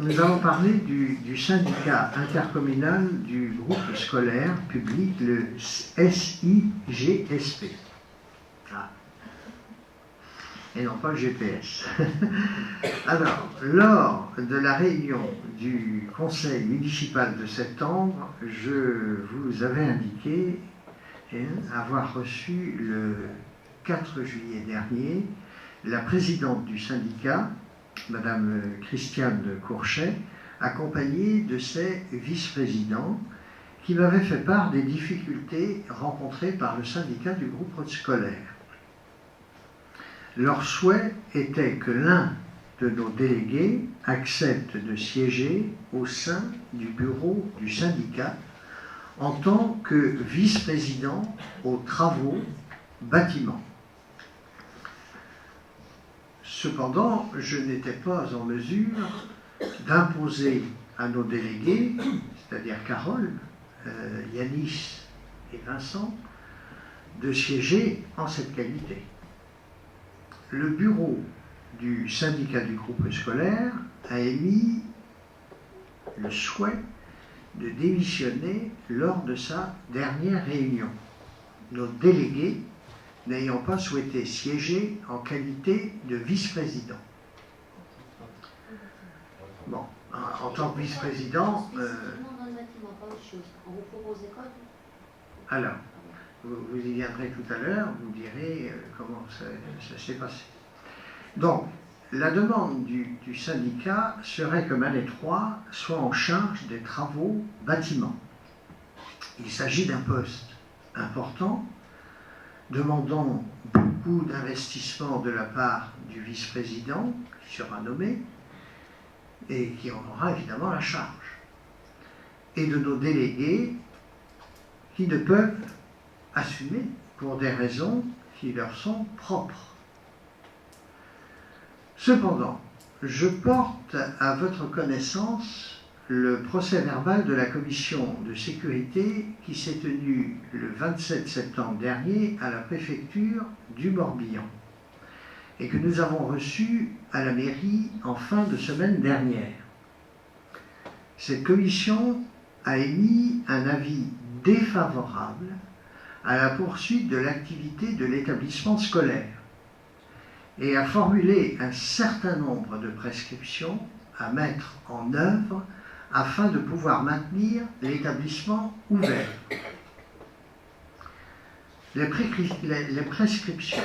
nous allons parler du syndicat intercommunal du groupe scolaire public, le SIGSP. Ah. Et non pas le GPS. Alors, lors de la réunion du conseil municipal de septembre, je vous avais indiqué avoir reçu le 4 juillet dernier la présidente du syndicat, Madame Christiane Courchet, accompagnée de ses vice-présidents, qui m'avaient fait part des difficultés rencontrées par le syndicat du groupe scolaire. Leur souhait était que l'un de nos délégués accepte de siéger au sein du bureau du syndicat en tant que vice-président aux travaux bâtiments. Cependant, je n'étais pas en mesure d'imposer à nos délégués, c'est-à-dire Carole, Yanis et Vincent, de siéger en cette qualité. Le bureau du syndicat du groupe scolaire a émis le souhait de démissionner lors de sa dernière réunion. Nos délégués n'ayant pas souhaité siéger en qualité de vice-président. Bon, en tant que vice-président... Alors, vous y viendrez tout à l'heure, vous direz comment ça s'est passé. Donc, la demande du syndicat serait que Malais 3 soit en charge des travaux bâtiments. Il s'agit d'un poste important, demandant beaucoup d'investissement de la part du vice-président, qui sera nommé, et qui en aura évidemment la charge, et de nos délégués qui ne peuvent assumer pour des raisons qui leur sont propres. Cependant, je porte à votre connaissance le procès-verbal de la commission de sécurité qui s'est tenue le 27 septembre dernier à la préfecture du Morbihan et que nous avons reçu à la mairie en fin de semaine dernière. Cette commission a émis un avis défavorable à la poursuite de l'activité de l'établissement scolaire et a formulé un certain nombre de prescriptions à mettre en œuvre afin de pouvoir maintenir l'établissement ouvert. Les prescriptions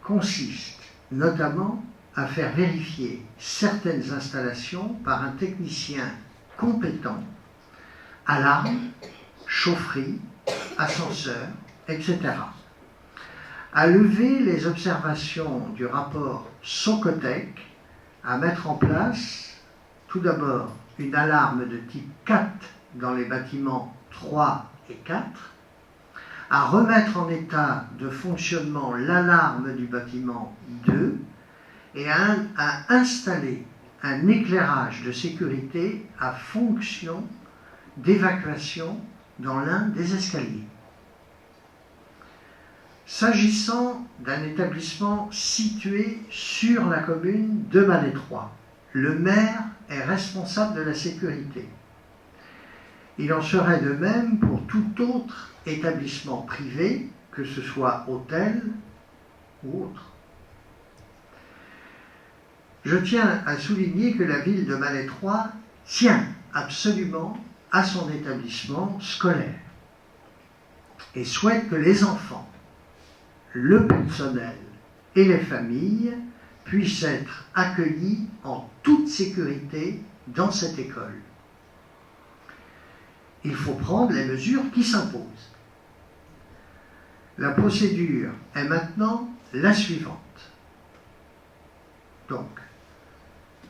consistent notamment à faire vérifier certaines installations par un technicien compétent, alarme, chaufferie, ascenseur, etc. À lever les observations du rapport Socotec, à mettre en place tout d'abord une alarme de type 4 dans les bâtiments 3 et 4, à remettre en état de fonctionnement l'alarme du bâtiment 2 et à installer un éclairage de sécurité à fonction d'évacuation dans l'un des escaliers. S'agissant d'un établissement situé sur la commune de Malais 3, le maire est responsable de la sécurité. Il en serait de même pour tout autre établissement privé, que ce soit hôtel ou autre. Je tiens à souligner que la ville de Malais 3 tient absolument à son établissement scolaire et souhaite que les enfants, le personnel et les familles puissent être accueillis en toute sécurité dans cette école. Il faut prendre les mesures qui s'imposent. La procédure est maintenant la suivante. Donc,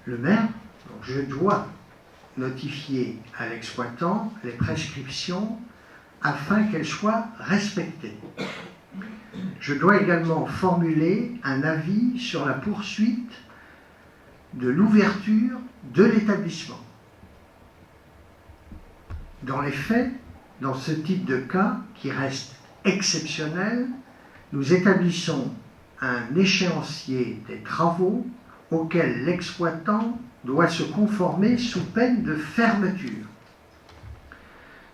le maire, je dois notifier à l'exploitant les prescriptions afin qu'elles soient respectées. Je dois également formuler un avis sur la poursuite de l'ouverture de l'établissement. Dans les faits, dans ce type de cas qui reste exceptionnel, nous établissons un échéancier des travaux auquel l'exploitant doit se conformer sous peine de fermeture.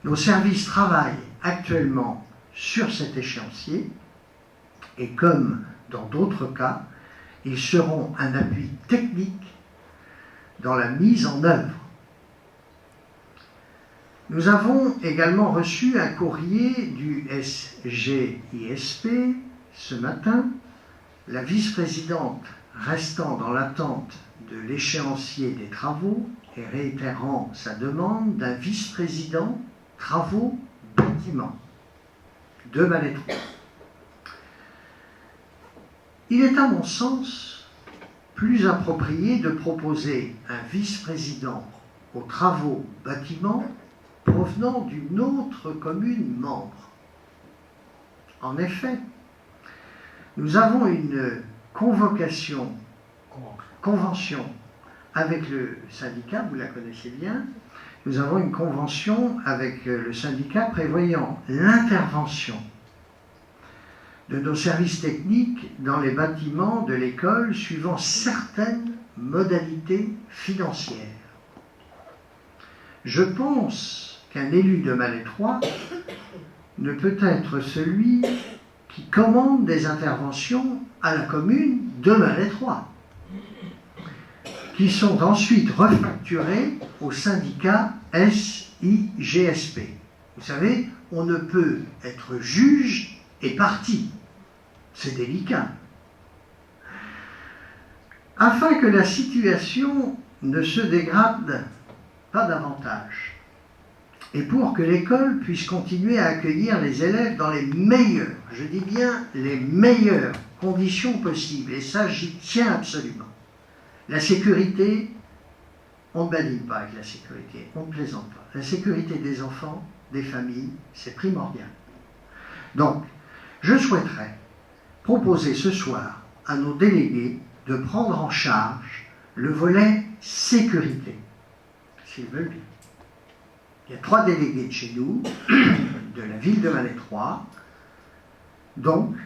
Nos services travaillent actuellement sur cet échéancier et comme dans d'autres cas, ils seront un appui technique dans la mise en œuvre. Nous avons également reçu un courrier du SGISP ce matin, la vice-présidente restant dans l'attente de l'échéancier des travaux et réitérant sa demande d'un vice-président travaux bâtiments de Malétroit. Il est à mon sens plus approprié de proposer un vice-président aux travaux bâtiments provenant d'une autre commune membre. En effet, nous avons une convention avec le syndicat, vous la connaissez bien, nous avons une convention avec le syndicat prévoyant l'intervention de nos services techniques dans les bâtiments de l'école suivant certaines modalités financières. Je pense qu'un élu de Malétroit ne peut être celui qui commande des interventions à la commune de Malétroit, qui sont ensuite refacturées au syndicat SIGSP. Vous savez, on ne peut être juge et partie. C'est délicat. Afin que la situation ne se dégrade pas davantage, et pour que l'école puisse continuer à accueillir les élèves dans les meilleures, je dis bien les meilleures conditions possibles, et ça j'y tiens absolument. La sécurité, on ne badine pas avec la sécurité, on ne plaisante pas. La sécurité des enfants, des familles, c'est primordial. Donc, je souhaiterais proposer ce soir à nos délégués de prendre en charge le volet sécurité, s'ils veulent bien. Il y a 3 délégués de chez nous, de la ville de Malétroit, donc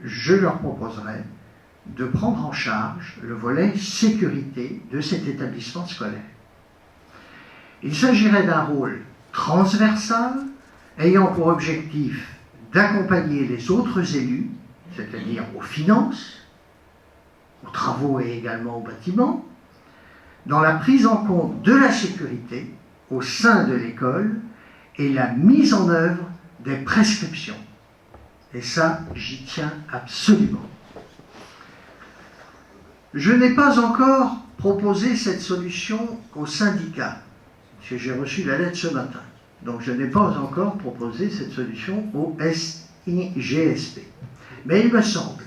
je leur proposerai de prendre en charge le volet sécurité de cet établissement scolaire. Il s'agirait d'un rôle transversal ayant pour objectif d'accompagner les autres élus, c'est-à-dire aux finances, aux travaux et également aux bâtiments, dans la prise en compte de la sécurité au sein de l'école et la mise en œuvre des prescriptions. Et ça, j'y tiens absolument. Je n'ai pas encore proposé cette solution au syndicat, parce que j'ai reçu la lettre ce matin. Donc je n'ai pas encore proposé cette solution au SIGSP. Mais il me semble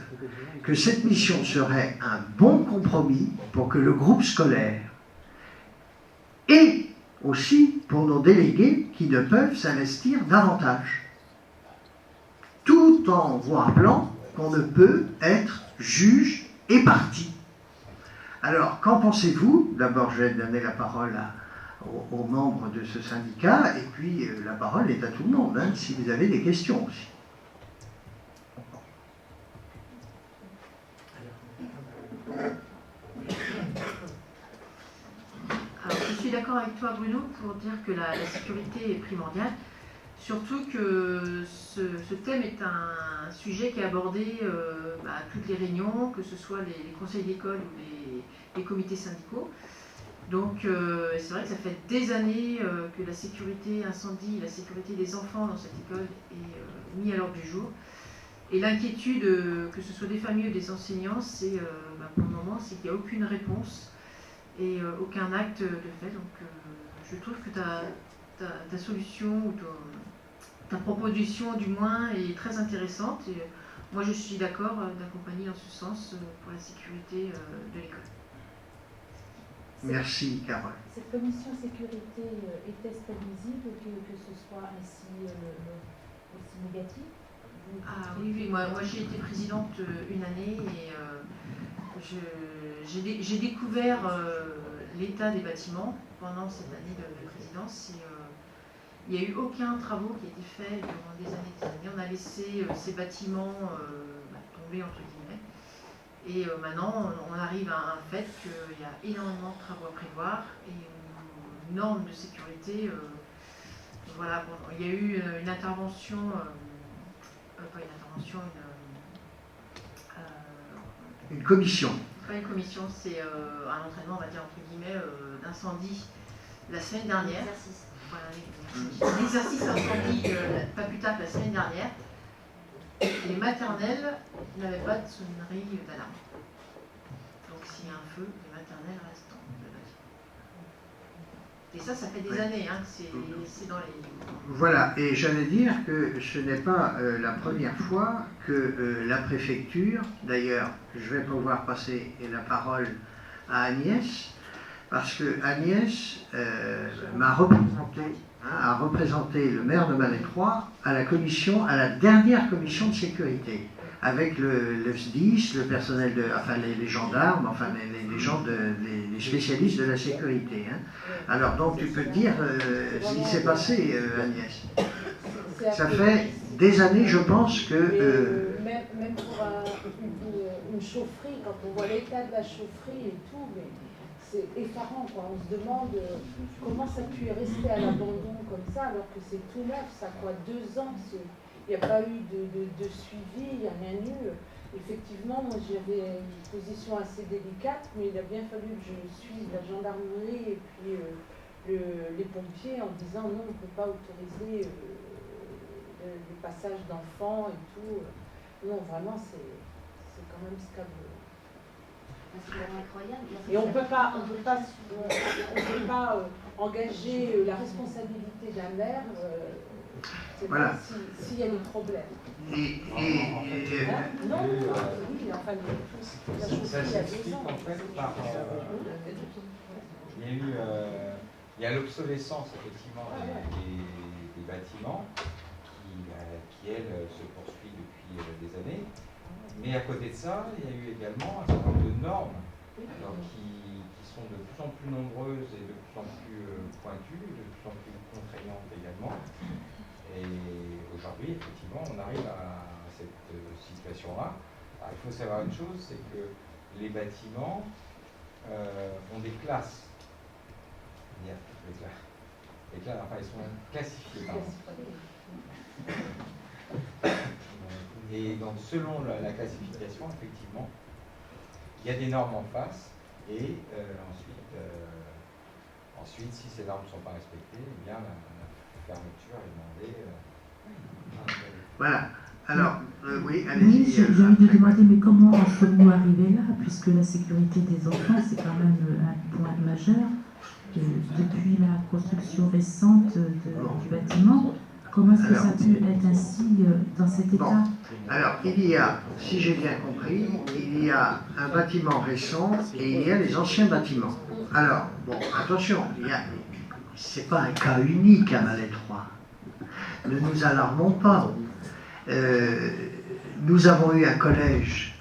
que cette mission serait un bon compromis pour que le groupe scolaire et aussi pour nos délégués qui ne peuvent s'investir davantage, tout en vous rappelant qu'on ne peut être juge et partie. Alors, qu'en pensez-vous? D'abord, je vais donner la parole aux membres de ce syndicat, et puis la parole est à tout le monde, hein, si vous avez des questions aussi. Alors, je suis d'accord avec toi, Bruno, pour dire que la sécurité est primordiale, surtout que ce thème est un sujet qui est abordé à toutes les réunions, que ce soit les conseils d'école ou les comités syndicaux. Donc c'est vrai que ça fait des années que la sécurité incendie, la sécurité des enfants dans cette école est mise à l'ordre du jour. Et l'inquiétude, que ce soit des familles ou des enseignants, c'est pour le moment, c'est qu'il n'y a aucune réponse et aucun acte de fait. Donc je trouve que ta solution ou ta proposition du moins est très intéressante. Et moi je suis d'accord d'accompagner dans ce sens pour la sécurité de l'école. Merci, Carole. Cette commission sécurité était-ce prévisible que ce soit ainsi aussi négatif? Ah oui, moi j'ai été présidente une année et j'ai découvert l'état des bâtiments pendant cette année de présidence. Et, il n'y a eu aucun travaux qui a été fait durant des années. On a laissé ces bâtiments tomber, entre guillemets. Et maintenant, on arrive à un fait qu'il y a énormément de travaux à prévoir et aux normes de sécurité. Voilà, bon, il y a eu une intervention, pas une intervention, une commission. Pas une commission, c'est un entraînement, on va dire entre guillemets, d'incendie la semaine dernière. Voilà, l'exercice incendie pas plus tard que la semaine dernière. Les maternelles n'avaient pas de sonnerie d'alarme. Donc s'il y a un feu, les maternelles restent dans le bâtiment. Et ça fait des années, hein, c'est dans les... Voilà, et j'allais dire que ce n'est pas la première fois que la préfecture, d'ailleurs, je vais pouvoir passer la parole à Agnès, parce que Agnès m'a représenté, a représenté le maire de Malétroit à la dernière commission de sécurité, avec le SDIS, le personnel enfin les gendarmes, enfin les gens, les spécialistes de la sécurité. Hein. Alors donc tu peux te dire ce qui s'est passé, Agnès. Ça fait des années, je pense que... Même pour une chaufferie, quand on voit l'état de la chaufferie et tout, mais c'est effarant, quoi. On se demande comment ça a pu rester à l'abandon comme ça, alors que c'est tout neuf, ça a 2 ans. Il n'y a pas eu de suivi, il n'y a rien eu. Effectivement, moi j'avais une position assez délicate, mais il a bien fallu que je suive la gendarmerie et puis les pompiers en disant non, on ne peut pas autoriser le passage d'enfants et tout. Non, vraiment, c'est quand même scandaleux. Et on ne peut pas engager la responsabilité d'un maire voilà. S'il y a des problèmes. Non, oui, enfin, ça s'explique en fait par... il y a l'obsolescence effectivement des bâtiments qui, elle, se poursuit depuis des années. Mais à côté de ça, il y a eu également un certain nombre de normes qui sont de plus en plus nombreuses et de plus en plus pointues, de plus en plus contraignantes également. Et aujourd'hui, effectivement, on arrive à cette situation-là. Il faut savoir une chose, c'est que les bâtiments ont des classes. Enfin, ils sont classifiés. Et donc, selon la classification, effectivement, il y a des normes en face, et ensuite, si ces normes ne sont pas respectées, eh bien, la fermeture est demandée. Voilà. Alors, oui, allez-y. Oui, j'ai envie de demander, mais comment en sommes-nous arrivés là, puisque la sécurité des enfants, c'est quand même un point majeur. Depuis la construction récente du bâtiment, comment est-ce que ça a pu être ainsi dans cet état? Bon. Alors, il y a, si j'ai bien compris, il y a un bâtiment récent et il y a les anciens bâtiments. Alors, bon, attention, c'est pas un cas unique à Malétroit. Ne nous alarmons pas. Nous avons eu un collège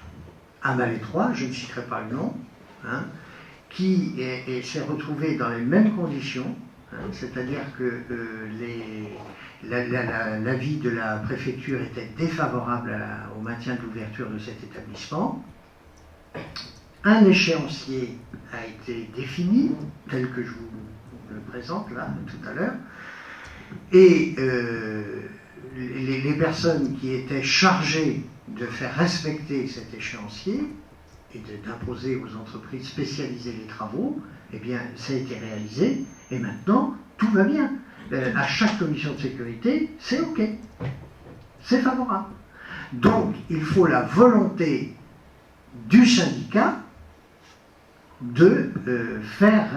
à Malétroit, je ne citerai pas le nom, hein, qui s'est retrouvé dans les mêmes conditions, hein, c'est-à-dire que l'avis de la préfecture était défavorable au maintien de l'ouverture de cet établissement. Un échéancier a été défini, tel que je vous le présente là tout à l'heure, et les personnes qui étaient chargées de faire respecter cet échéancier et d'imposer aux entreprises spécialisées les travaux, eh bien, ça a été réalisé, et maintenant, tout va bien. À chaque commission de sécurité, c'est OK. C'est favorable. Donc, il faut la volonté du syndicat de faire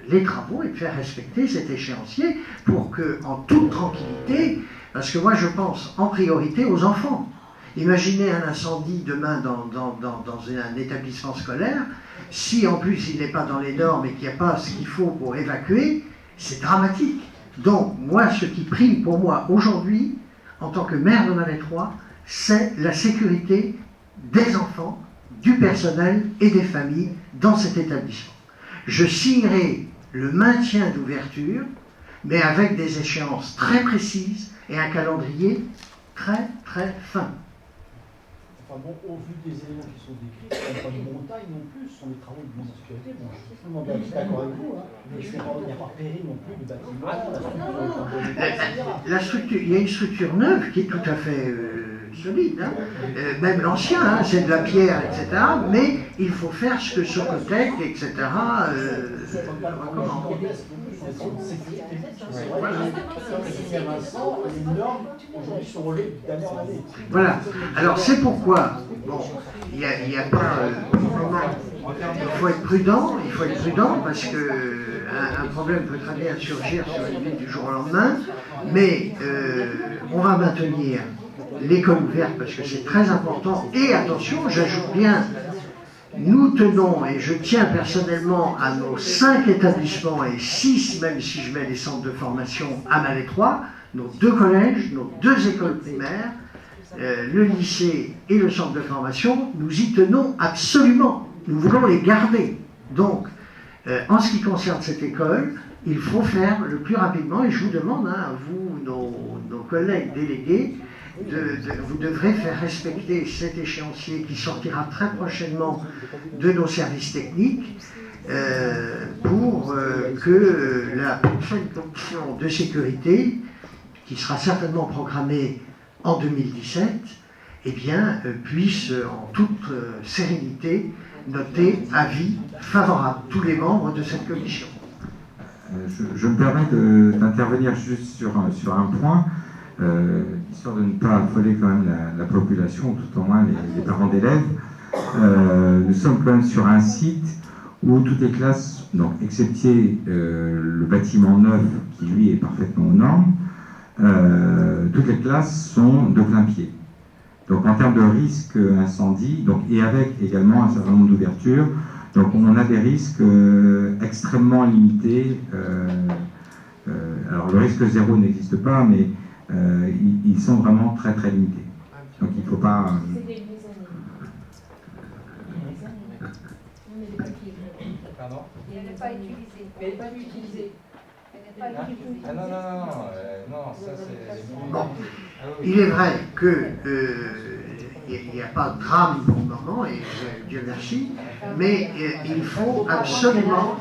les travaux et de faire respecter cet échéancier pour que, en toute tranquillité, parce que moi je pense en priorité aux enfants. Imaginez un incendie demain dans un établissement scolaire, si en plus il n'est pas dans les normes et qu'il n'y a pas ce qu'il faut pour évacuer, c'est dramatique. Donc moi, ce qui prime pour moi aujourd'hui, en tant que maire de Malétroit, c'est la sécurité des enfants, du personnel et des familles dans cet établissement. Je signerai le maintien d'ouverture, mais avec des échéances très précises et un calendrier très très fin. Enfin bon, au vu des éléments qui sont décrits, c'est pas de montagne non plus, ce sont des travaux de mise en sécurité. Bon, je suis totalement d'accord avec vous, hein, mais il n'y a pas péril non plus du bâtiment, la structure, il y a une structure neuve qui est tout à fait solide, hein. Même l'ancien, hein, c'est de la pierre, etc. Mais il faut faire ce que Socotec, etc. recommande. Voilà. Alors c'est pourquoi, bon, il n'y a pas il faut être prudent, parce que un problème peut très bien surgir sur une ville du jour au lendemain, mais on va maintenir l'école ouverte parce que c'est très important. Et attention, j'ajoute bien, nous tenons, et je tiens personnellement à nos 5 établissements et 6, même si je mets les centres de formation à Malétroit, nos 2 collèges, nos 2 écoles primaires, le lycée et le centre de formation, nous y tenons absolument. Nous voulons les garder. Donc, en ce qui concerne cette école, il faut faire le plus rapidement, et je vous demande, hein, vous, nos collègues délégués, vous devrez faire respecter cet échéancier qui sortira très prochainement de nos services techniques pour que la prochaine fonction de sécurité, qui sera certainement programmée en 2017, eh bien, puisse en toute sérénité noter avis favorable tous les membres de cette commission. Je me permets d'intervenir juste sur un point, histoire de ne pas affoler quand même la population, tout au moins les parents d'élèves. Nous sommes quand même sur un site où toutes les classes, donc excepté le bâtiment neuf qui lui est parfaitement aux normes, toutes les classes sont de plein pied. Donc en termes de risque incendie, et avec également un certain nombre d'ouvertures, donc on a des risques extrêmement limités. Alors le risque zéro n'existe pas, mais ils sont vraiment très très limités. Donc il ne faut pas... Pardon ? Elle n'est pas utilisée. Elle n'est pas utilisée. Ah non, ça c'est... Bon, il est vrai que il n'y a pas de drame pour le moment, et Dieu merci, mais il faut absolument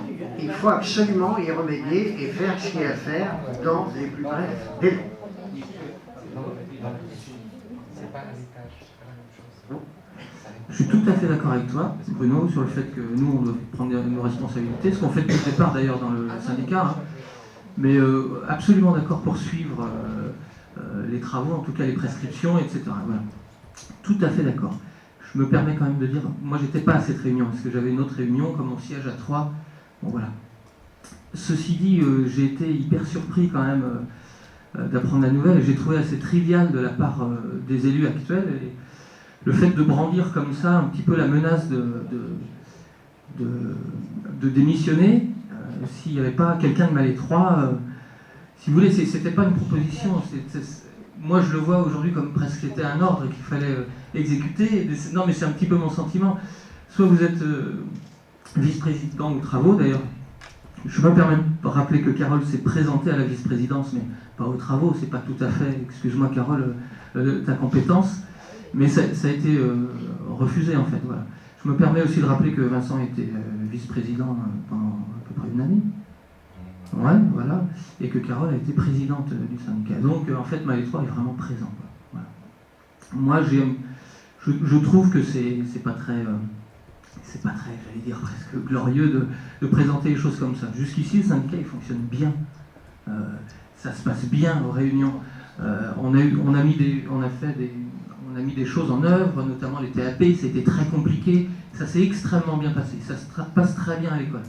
y remédier et faire ce qu'il y a à faire dans les plus brefs délais. Je suis tout à fait d'accord avec toi, Bruno, sur le fait que nous, on doit prendre nos responsabilités, ce qu'on fait depuis le départ d'ailleurs dans le syndicat, hein. Mais absolument d'accord pour suivre les travaux, en tout cas les prescriptions, etc. Voilà. Tout à fait d'accord. Je me permets quand même de dire, moi j'étais pas à cette réunion, parce que j'avais une autre réunion, comme mon siège à Troyes. Bon voilà. Ceci dit, j'ai été hyper surpris quand même d'apprendre la nouvelle, et j'ai trouvé assez trivial de la part des élus actuels, et le fait de brandir comme ça un petit peu la menace de démissionner, s'il n'y avait pas quelqu'un de Malétroit, si vous voulez, c'était pas une proposition. Moi, je le vois aujourd'hui comme presque c'était un ordre qu'il fallait exécuter. Non, mais c'est un petit peu mon sentiment. Soit vous êtes vice-président aux travaux, d'ailleurs. Je me permets de rappeler que Carole s'est présentée à la vice-présidence, mais pas aux travaux. C'est pas tout à fait, excuse-moi Carole, ta compétence. Mais ça a été refusé, en fait. Voilà. Je me permets aussi de rappeler que Vincent était vice-président pendant à peu près une année. Ouais, voilà. Et que Carole a été présidente du syndicat. Donc, en fait, Malétroit est vraiment présent. Voilà. Moi, je trouve que c'est pas très, j'allais dire, presque glorieux de présenter les choses comme ça. Jusqu'ici, le syndicat, il fonctionne bien. Ça se passe bien aux réunions. On a mis des choses en œuvre, notamment les TAP, c'était très compliqué, ça s'est extrêmement bien passé, ça se passe très bien à l'école.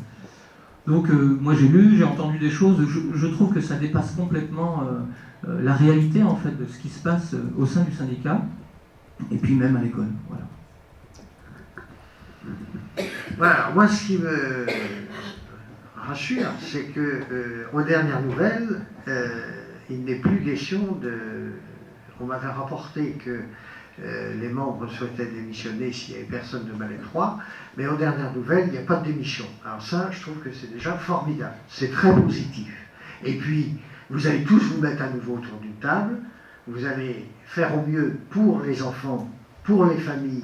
Donc moi j'ai lu, j'ai entendu des choses, je trouve que ça dépasse complètement la réalité en fait de ce qui se passe au sein du syndicat, et puis même à l'école. Voilà. Voilà, moi ce qui me rassure, c'est que aux dernières nouvelles, il n'est plus question de... On m'avait rapporté que les membres souhaitaient démissionner s'il n'y avait personne de Malétroit, mais aux dernières nouvelles, il n'y a pas de démission. Alors ça, je trouve que c'est déjà formidable, c'est très positif. Et puis, vous allez tous vous mettre à nouveau autour d'une table, vous allez faire au mieux pour les enfants, pour les familles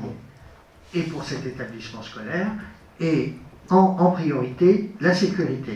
et pour cet établissement scolaire, et en priorité la sécurité.